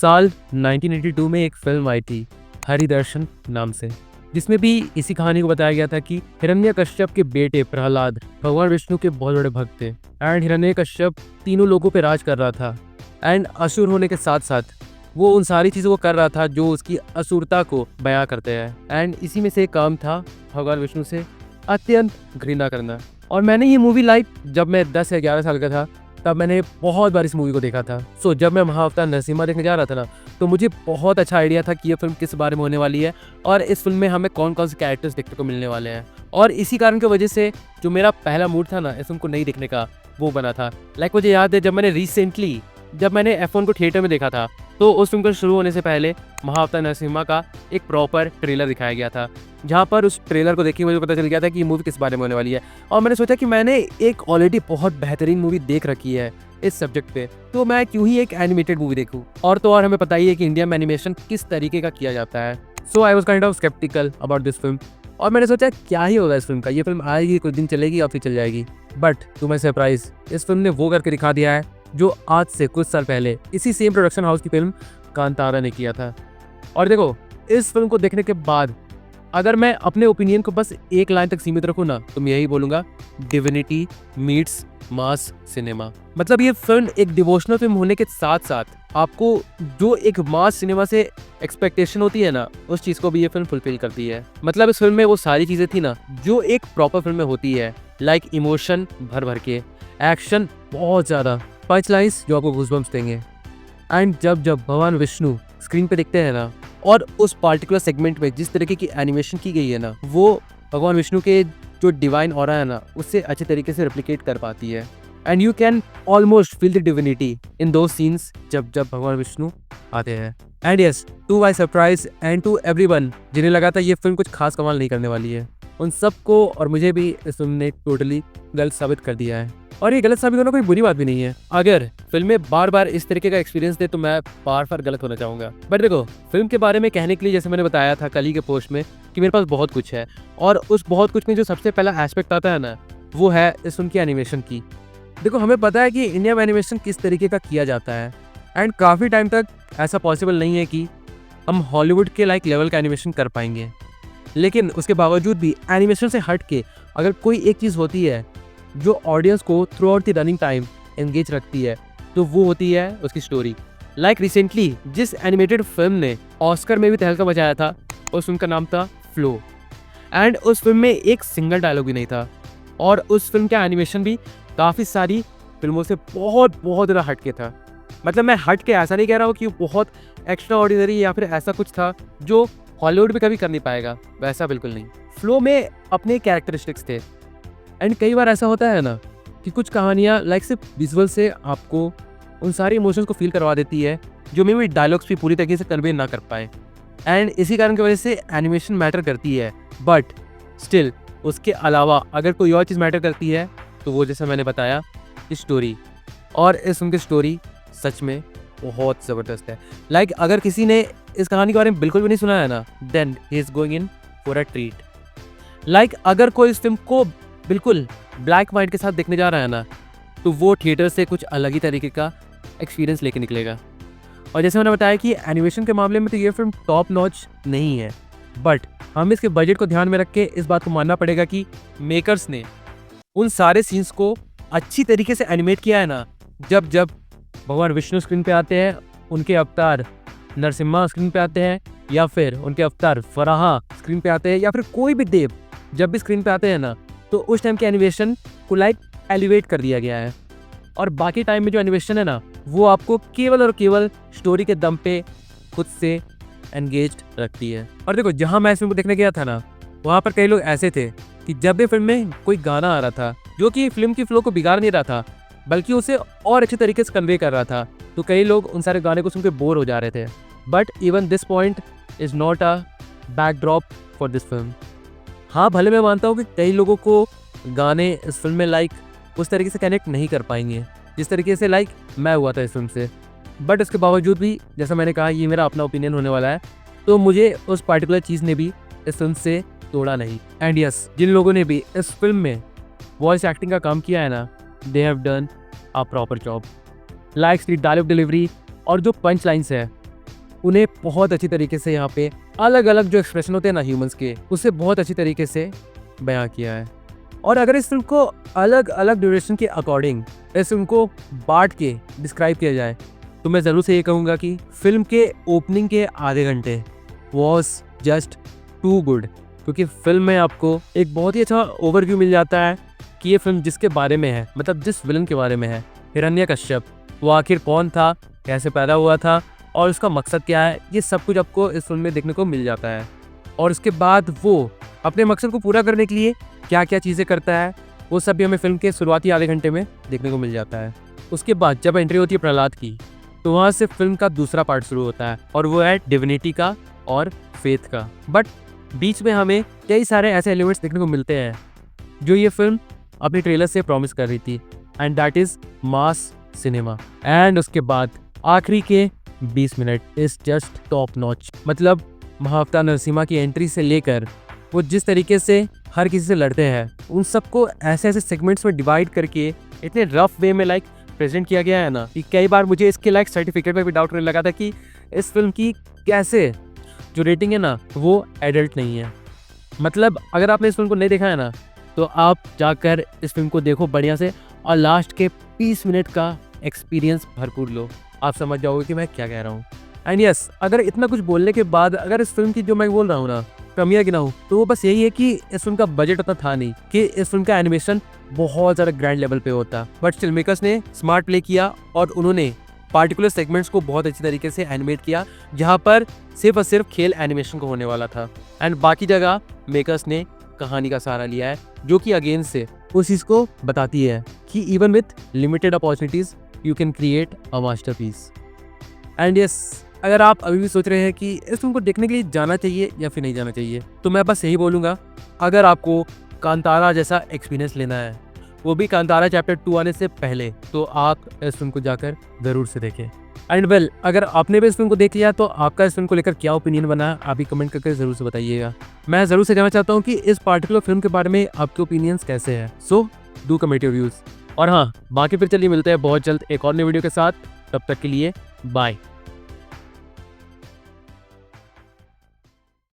साल 1982 में एक फिल्म आई थी हरिदर्शन नाम से, जिसमें भी इसी कहानी को बताया गया था कि हिरण्यकश्यप के बेटे प्रहलाद भगवान विष्णु के बहुत बड़े भक्त थे एंड हिरण्यकश्यप तीनों लोगों पे राज कर रहा था एंड असुर होने के साथ साथ वो उन सारी चीज़ों को कर रहा था जो उसकी असुरता को बयां करते हैं एंड इसी में से एक काम था भगवान विष्णु से अत्यंत घृणा करना। और मैंने ये मूवी लाइक जब मैं 10 या 11 साल का था तब मैंने बहुत बार इस मूवी को देखा था। सो जब मैं महाअवतार नरसिम्हा देखने जा रहा था ना, तो मुझे बहुत अच्छा आइडिया था कि ये फिल्म किस बारे में होने वाली है और इस फिल्म में हमें कौन कौन से कैरेक्टर्स देखने को मिलने वाले हैं। और इसी कारण की वजह से जो मेरा पहला मूड था ना इस फिल्म को नहीं देखने का, वो बना था। लाइक मुझे याद है जब मैंने F1 को थिएटर में देखा था, तो उस फिल्म को शुरू होने से पहले महाअवतार नरसिम्हा का एक प्रॉपर ट्रेलर दिखाया गया था, जहाँ पर उस ट्रेलर को देखी मुझे पता चल गया था कि ये मूवी किस बारे में होने वाली है। और मैंने सोचा कि मैंने एक ऑलरेडी बहुत बेहतरीन मूवी देख रखी है इस सब्जेक्ट पे, तो मैं क्यों ही एक एनिमेटेड मूवी देखूं। और तो और हमें पता ही है कि इंडिया में एनिमेशन किस तरीके का किया जाता है। So I was kind of sceptical about this film और मैंने सोचा क्या ही होगा इस फिल्म का, ये फिल्म आएगी कुछ दिन चलेगी और फिर चल जाएगी। बट टू माई सरप्राइज इस फिल्म ने वो करके दिखा दिया है जो आज से कुछ साल पहले इसी सेम प्रोडक्शन हाउस की फिल्म कांतारा ने किया था। और देखो, इस फिल्म को देखने के बाद अगर मैं अपने ओपिनियन को बस एक लाइन तक सीमित रखूँ ना, तो मैं यही बोलूँगा, डिविनिटी मीट्स मास सिनेमा। मतलब ये फिल्म एक डिवोशनल फिल्म होने के साथ साथ आपको जो एक मास सिनेमा से एक्सपेक्टेशन होती है ना, उस चीज़ को भी ये फिल्म फुलफिल करती है। मतलब इस फिल्म में वो सारी चीज़ें थी ना जो एक प्रॉपर फिल्म में होती है, लाइक इमोशन भर भर के, एक्शन बहुत ज़्यादा, पंच लाइन्स जो आपको गूज़बम्प्स देंगे। एंड जब भगवान विष्णु स्क्रीन पे दिखते हैं ना, और उस पार्टिकुलर सेगमेंट में जिस तरीके की एनिमेशन की गई है ना, वो भगवान विष्णु के जो डिवाइन ऑरा है ना, उससे अच्छे तरीके से रेप्लिकेट कर पाती है। And you can almost feel the divinity in those scenes जब भगवान विष्णु आते हैं। And yes, to my surprise and to everyone जिन्हें लगा था ये फिल्म कुछ खास कमाल नहीं करने वाली है, उन सबको और मुझे भी इस फिल्म ने टोटली गलत साबित कर दिया है। और ये गलत साबित होना कोई बुरी बात भी नहीं है। अगर फिल्में बार बार इस तरीके का एक्सपीरियंस दे तो मैं बार गलत होना चाहूंगा। बट देखो, फिल्म के बारे में कहने के लिए जैसे मैंने बताया था कल ही के पोस्ट में कि मेरे पास बहुत कुछ है, और उस बहुत कुछ में जो सबसे पहला एस्पेक्ट आता है ना, वो है इस फिल्म की एनिमेशन की। देखो, हमें पता है कि इंडिया में एनिमेशन किस तरीके का किया जाता है एंड काफ़ी टाइम तक ऐसा पॉसिबल नहीं है कि हम हॉलीवुड के लाइक लेवल का एनिमेशन कर पाएंगे। लेकिन उसके बावजूद भी एनिमेशन से हट के अगर कोई एक चीज़ होती है जो ऑडियंस को through out the running time engage रखती है, तो वो होती है उसकी स्टोरी। लाइक रिसेंटली जिस एनिमेटेड फिल्म ने ऑस्कर में भी तहलका मचाया था, उस फिल्म का नाम था फ्लो। एंड उस फिल्म में एक सिंगल डायलॉग भी नहीं था, और उस फिल्म का एनिमेशन भी काफ़ी सारी फिल्मों से बहुत ज़्यादा हटके था। मतलब मैं हट के ऐसा नहीं कह रहा हूँ कि बहुत एक्स्ट्रा ऑर्डिनरी या फिर ऐसा कुछ था जो हॉलीवुड में कभी कर नहीं पाएगा, वैसा बिल्कुल नहीं। फ्लो में अपने कैरेक्टरिस्टिक्स थे। एंड कई बार ऐसा होता है ना कि कुछ कहानियाँ लाइक सिर्फ विजुअल से आपको उन सारे इमोशंस को फील करवा देती है जो मे भी डायलॉग्स भी पूरी तरीके से कन्वे ना कर पाए। एंड इसी कारण की वजह से एनिमेशन मैटर करती है। बट स्टिल उसके अलावा अगर कोई और चीज़ मैटर करती है तो वो, जैसा मैंने बताया, स्टोरी। और इस फिल्म की स्टोरी सच में बहुत ज़बरदस्त है। लाइक अगर किसी ने इस कहानी के बारे में बिल्कुल भी नहीं सुना है ना, then he is going in for a treat. Like अगर कोई इस फिल्म को बिल्कुल ब्लैक वाइट के साथ देखने जा रहा है ना, तो वो थिएटर से कुछ अलग ही तरीके का एक्सपीरियंस लेके निकलेगा। और जैसे मैंने बताया कि एनिमेशन के मामले में तो ये फिल्म टॉप नॉच नहीं है, बट हम इसके बजट को ध्यान में रख के इस बात को मानना पड़ेगा कि मेकर्स ने उन सारे सीन्स को अच्छी तरीके से एनिमेट किया है ना। जब भगवान विष्णु स्क्रीन पे आते हैं, उनके अवतार नरसिम्हा स्क्रीन पे आते हैं, या फिर उनके अवतार फराहा स्क्रीन पे आते हैं, या फिर कोई भी देव जब भी स्क्रीन पे आते हैं ना, तो उस टाइम के एनिमेशन को लाइक एलिवेट कर दिया गया है। और बाकी टाइम में जो एनिमेशन है ना, वो आपको केवल और केवल स्टोरी के दम पे खुद से एंगेज्ड रखती है। और देखो, जहाँ मैं इस फिल्म को देखने गया था ना, वहाँ पर कई लोग ऐसे थे कि जब भी फिल्म में कोई गाना आ रहा था जो कि फिल्म की फ्लो को बिगाड़ नहीं रहा था, बल्कि उसे और अच्छे तरीके से कन्वे कर रहा था, तो कई लोग उन सारे गाने को सुन के बोर हो जा रहे थे। But even this point is not a backdrop for this film. हाँ, भले मैं मानता हूँ कि कई लोगों को गाने इस फिल्म में लाइक उस तरीके से कनेक्ट नहीं कर पाएंगे जिस तरीके से लाइक मैं हुआ था इस फिल्म से। बट उसके बावजूद भी, जैसा मैंने कहा, ये मेरा अपना ओपिनियन होने वाला है, तो मुझे उस पार्टिकुलर चीज़ ने भी इस फिल्म से तोड़ा नहीं। एंड यस, जिन लोगों ने भी इस फिल्म में वॉइस एक्टिंग का काम किया है ना, they have done a proper job. Like the dialogue delivery और जो पंच लाइन्स है, उन्हें बहुत अच्छी तरीके से यहाँ पे अलग अलग जो एक्सप्रेशन होते हैं ना ह्यूमंस के, उसे बहुत अच्छी तरीके से बयां किया है। और अगर इस फिल्म को अलग अलग ड्यूरेशन के अकॉर्डिंग इस फिल्म को बांट के डिस्क्राइब किया जाए तो मैं ज़रूर से ये कहूँगा कि फिल्म के ओपनिंग के आधे घंटे वॉज जस्ट टू गुड, क्योंकि फिल्म में आपको एक बहुत ही अच्छा ओवरव्यू मिल जाता है कि ये फिल्म जिसके बारे में है, मतलब जिस विलन के बारे में है, हिरण्यकश्यप, वो आखिर कौन था, कैसे पैदा हुआ था और उसका मकसद क्या है, ये सब कुछ आपको इस फिल्म में देखने को मिल जाता है। और उसके बाद वो अपने मकसद को पूरा करने के लिए क्या क्या चीज़ें करता है, वो सब भी हमें फिल्म के शुरुआती आधे घंटे में देखने को मिल जाता है। उसके बाद जब एंट्री होती है प्रहलाद की, तो वहाँ से फिल्म का दूसरा पार्ट शुरू होता है और वो है डिविनिटी का और फेथ का। बट बीच में हमें कई सारे ऐसे एलिमेंट्स देखने को मिलते हैं जो ये फिल्म अपने ट्रेलर से प्रॉमिस कर रही थी, and that is mass cinema. And उसके बाद आखिरी के 20 minute is just top notch. मतलब महाअवतार नरसिम्हा की एंट्री से लेकर वो जिस तरीके से हर किसी से लड़ते हैं, उन सबको ऐसे ऐसे सेगमेंट्स में डिवाइड करके इतने रफ वे में प्रेजेंट किया गया है ना कि कई बार मुझे इसके सर्टिफिकेट पे भी डाउट होने लगा था कि इस फिल्म की कैसे जो रेटिंग है ना वो एडल्ट नहीं है। मतलब अगर आपने इस फिल्म को नहीं देखा है ना तो आप जाकर इस फिल्म को देखो बढ़िया से और लास्ट के 20 मिनट का एक्सपीरियंस भरपूर लो, आप समझ जाओगे कि मैं क्या कह रहा हूँ। एंड यस, अगर इतना कुछ बोलने के बाद अगर इस फिल्म की जो मैं बोल रहा हूँ ना कमियां गिनाऊं तो वो बस यही है कि इस फिल्म का बजट उतना था नहीं कि इस फिल्म का एनिमेशन बहुत ज़्यादा ग्रैंड लेवल पे होता, बट फिल्म मेकर्स ने स्मार्ट प्ले किया और उन्होंने पार्टिकुलर सेगमेंट्स को बहुत अच्छी तरीके से एनिमेट किया, जहाँ पर सिर्फ और सिर्फ खेल एनिमेशन को होने वाला था एंड बाकी जगह मेकर्स ने कहानी का सहारा लिया है, जो कि अगेन से उस चीज़ को बताती है कि even with limited opportunities you can create a masterpiece. And yes, अगर आप अभी भी सोच रहे हैं कि इस फिल्म को देखने के लिए जाना चाहिए या फिर नहीं जाना चाहिए, तो मैं बस यही बोलूँगा, अगर आपको कांतारा जैसा एक्सपीरियंस लेना है, वो भी कांतारा चैप्टर 2 आने से पहले, तो आप इस फिल्म को जाकर ज़रूर से देखें। एंड वेल, अगर आपने भी इस फिल्म को देख लिया तो आपका इस फिल्म को लेकर क्या ओपिनियन बना, आप भी कमेंट करके ज़रूर से बताइएगा। मैं ज़रूर से जानना चाहता हूँ कि इस पार्टिकुलर फिल्म के बारे में आपके ओपिनियंस कैसे हैं। So do comment your views. और हाँ, बाकी फिर चलिए मिलते हैं बहुत जल्द एक और नई वीडियो के साथ। तब तक के लिए बाय।